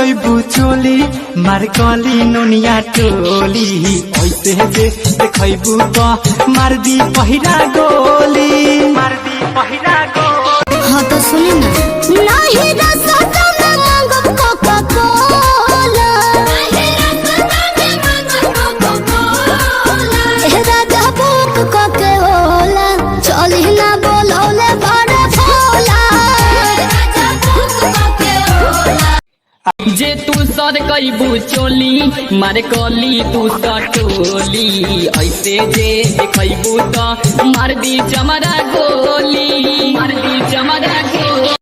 कैबू चोली मार कली नोनिया टोली ऐसे जे देखैबू तो मार दी पहिरा गोली हाँ तो सुनी ना नहीं रसता में मांगब कोका कोला ए राजा बुक कोके होला चली ना बोलौले बड़ा भोला जे तू सर कैबू चोली मारे कली तू सटोली ऐसे जे देखैबू तो मार दी चमरा गोली।